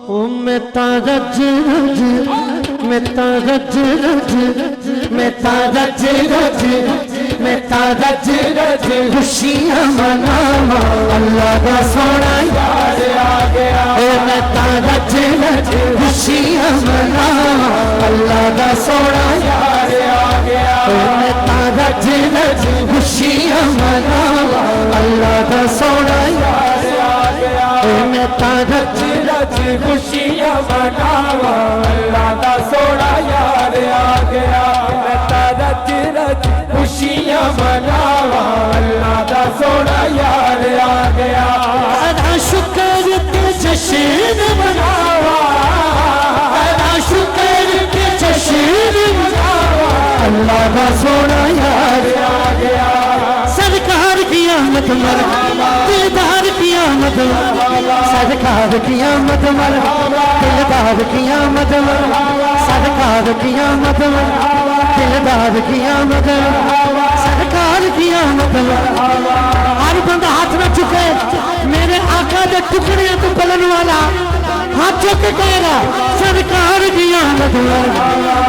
मेता रज रज मेता रज रज मेता रज रज मेता रज रज खुशियां मनावा अल्लाह का सोना यार आ गया। मेता रज रज खुशियां मनावा अल्लाह का सोना यार आ गया। मेता रज रज खुशियां मनावा अल्लाह का सोना यार आ गया। मेता रज रज खुशियां मनावा अल्लाह का सोना यार आ गया। मेता रज रज खुशियां मनावा अल्लाह का सोना यार आ गया। अदा शुक्र के जश्न मनावा अदा शुक्र के जश्न मनावा अल्लाह का सोना यार आ गया। सरकार की आमद मरहबा दिलदार की आमद सरकार की आमद मरहबा दिलदार की आमद सरकार की आमद दिलदार की आमद सरकार की आमद। हर बंदा हाथ में चुके मेरे आका के टुकड़े तो पलन वाला हाथ चुक के कहेगा सरकार की आमद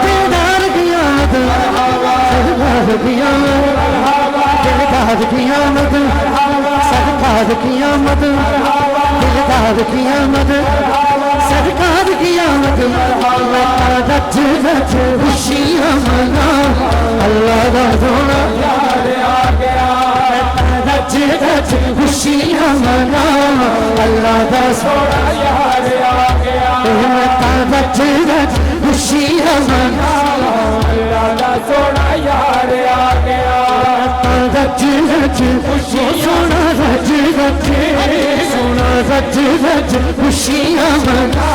दिलदार की आमद सरकार की आमद दिलदार की आमद सरकार की आमद दिलदार की आमद सरकार की आमद। रज रज खुशियां मना अल्लाह का सोना यार आ गया। रज रज खुशियां मना अल्लाह का सोना यार आ गया। रज रज खुशियां मना अल्लाह का सोना यार आ गया। रज रज सोना रज रज सोना रज रज खुशियां मना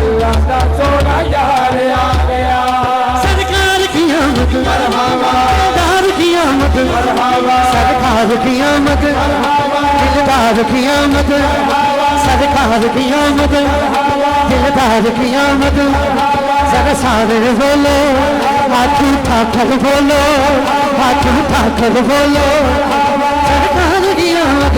अल्लाह का सोना यार आ गया। सरकार की आमद दिलदार की आमद सरकार की आमद दिलदार की आमद सरकार की आमद दिलदार की आमद। जरा सारे बोलो हाथ उठा कर बोलो हाथ उठा कर बोलो सरकार की आमद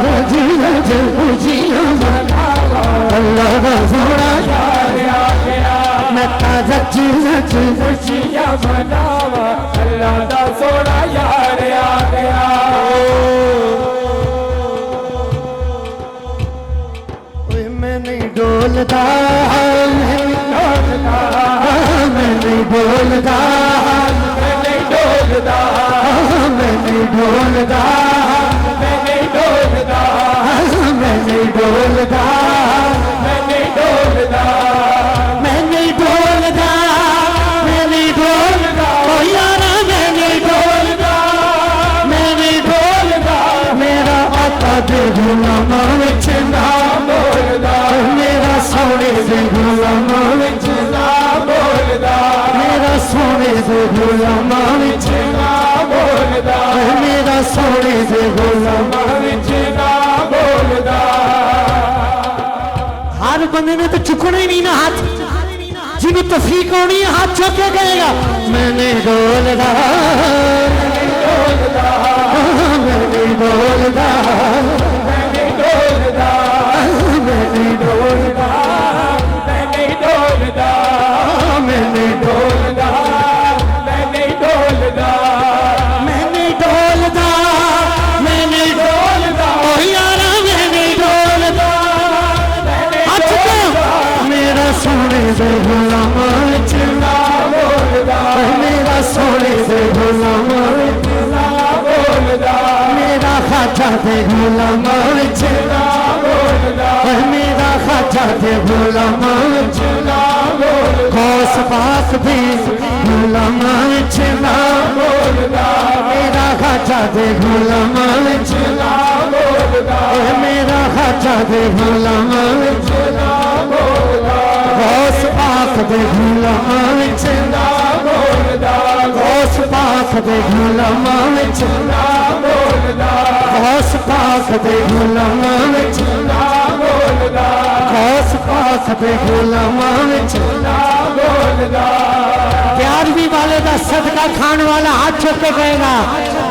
रज रज खुशियां मनावा अल्लाह का सोना यार आ गया। मेता रज रज खुशियां मनावा अल्लाह का सोना यार आ गया। मैं नहीं डोलता मैं नहीं बोलता मैं नहीं डोलता मैं नहीं डोलता मैं नहीं डोलता मैं नहीं डोलता मैं नहीं डोलता मैं नहीं डोलता मैं नहीं डोलता ओ यारा मैं नहीं डोलता मैं नहीं डोलता। मेरा आका दे गुलामा विच ना बोलदा मेरा सोने दे गुलामा विच ना बोलदा मेरा सोने दे गुलामा विच ना बोलदा मेरा सोने दे गुलामा विच ना बोलदा। हर बंदे ने तो चुकना ही नहीं ना हाथ जिन्हें तौफीक होनी है हाथ चुक के कहेगा मैं नहीं बोलदा मैं नहीं बोलदा मैं नहीं बोलदा मैं नहीं बोलदा मैं नहीं बोलदा मैं नहीं बोलदा मैं नहीं बोलदा मैं नहीं बोलदा मैं नहीं बोलदा मैं नहीं बोलदा ओ यारा मैं नहीं बोलदा मेरा सोने दे गुलामा विच ना बोलदा मेरा सोने दे गुलामा विच ना बोलदा मेरा खाजा दे गुलामा विच ना बोलदा मेरा खाजा दे गुलामा विच ना बोलदा गौस पाक दे गुलामा विच ना बोलदा मेरा खाजा दे गुलामा विच ना बोलदा मेरा खाजा दे गुलामा विच ना बोलदा गौस पाक दे गुलामा विच ना बोलदा गौस पाक दे गुलामा विच ना बोलदा गौस पाक दे गुलामा विच ना बोलदा गौस पाक दे गुलामा विच ना बोलदा। प्यार भी वाले का सदका खाने वाला हाथ चुक के कहेगा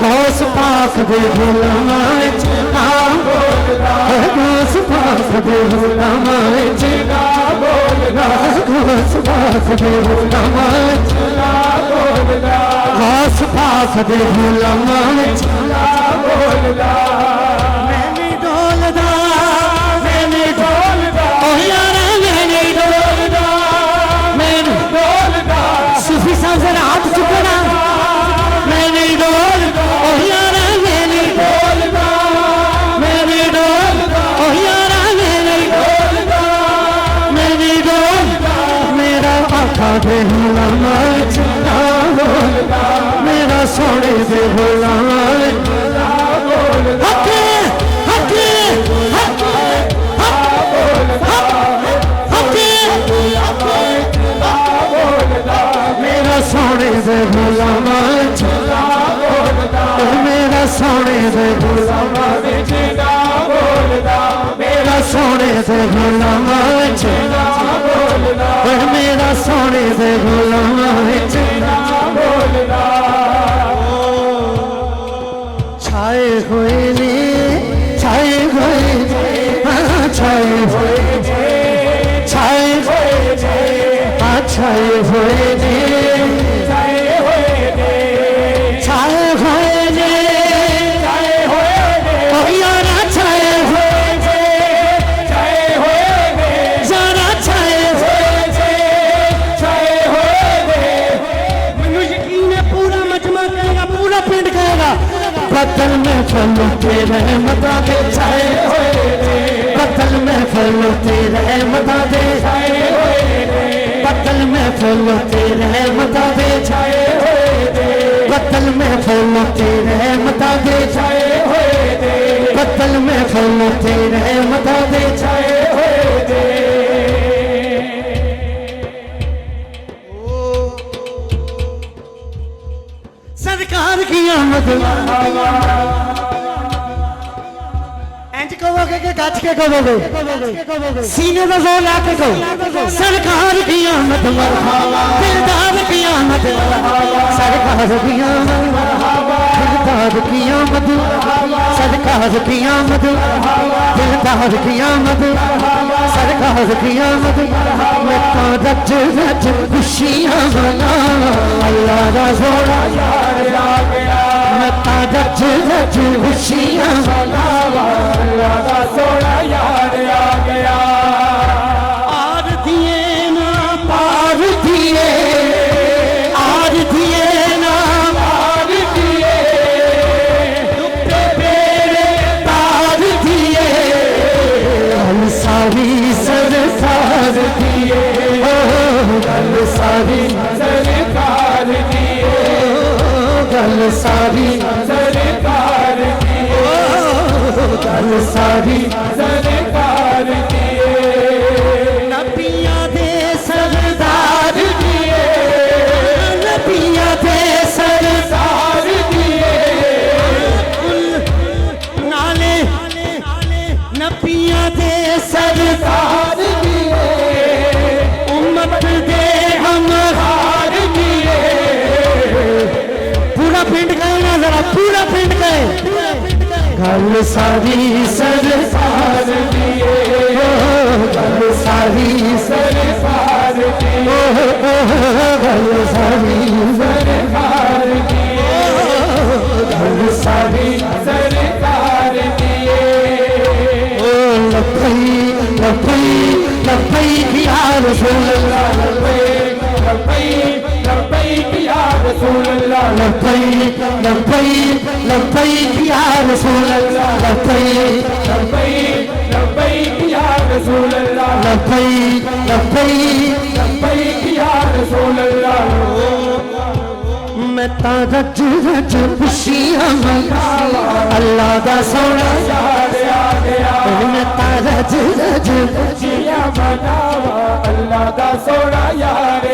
गौस पाक दे गुलामाए गौस पाक दे गुलामाए गौस पाक दे गुलामाए गौस पाक दे गुलामाए मैंने डोलदा ओ यार मैंने डोलदा सूफी साहब जरा हाथ चुकना मैं नहीं डोल ओ यारा मैं नहीं डोलदा मैं नहीं डोल ओ यारा मैं नहीं डोलदा मैं नहीं डोल मेरा आका दे गुलामा चला बोलदा मेरा सोने दे गुलामा हक हक हक मेरा सोने दे गुलामा चला बोलदा मेरा सोने दे गुलामा चला बोलदा मेरा सोने दे गुलामा चला बोलदा मेरा सोने दे गुलामा चला बोलदा छाए हुए ने छाए हुए छाए हुए छाए छाए हुए ने छाए हुए ने ओ यारा छाए हुए यारा छाए मैनू यकीन है पूरा मजमा कहेगा पूरा पिंड कहेगा बदल में फलों तेरे मता दे छाए हुए बदल में फलों तेरे मता दे छाए हुए बदल में फलों तेरे मता दे छाए हुए बदल में फलों तेरे मता दे छाए हुए बदल में फलों तेरे मता दे छाए हुए सरकार की आमद इंज कहोगे कि गज के कहोगे सीने का जोर ला के कहो सरकार की आमद दिलदार की आमद सरकार की आमद दिलदार की आमद सरकार की आमद दिलदार की आमद सरकार की आमद मैं तो रज रज खुशियां मना अल्लाह दा जोड़ा यार आ गया मैं तो रज रज खुशियां मना अल्लाह दा जोड़ा यार आ गया आर दिए ना पार दिए आर दिए ना पार दिए दुपटे पेरे तार दिए हम सारी सरकार दिए गल सारी सरकार दिए गल सारी सरकार दिए गल सारी सरकार दिए नबियां दे सरदार दिए नबियां दे सरदार दिए नाले नबियां दे सरदार दिए उम्मत दे हम हार दिए पूरा पिंड गए ना जरा पूरा पिंड गए गल सारी सरकार दिए गल सारी सरकार दिए गल सारी सरकार दिए गल सारी सरकार दिए ओ लपई लपई लपई या रसूल अल्लाह लपई लपई या रसूल अल्लाह लपई लपई लपई या रसूल अल्लाह लपई लपई लपई या रसूल अल्लाह लपई लपई लपई या रसूल अल्लाह मैं ता रज रज खुशियां मनावा अल्लाह दा सोना यार आ गया मैं ता रज रज खुशियां मनावा अल्लाह दा सोना यार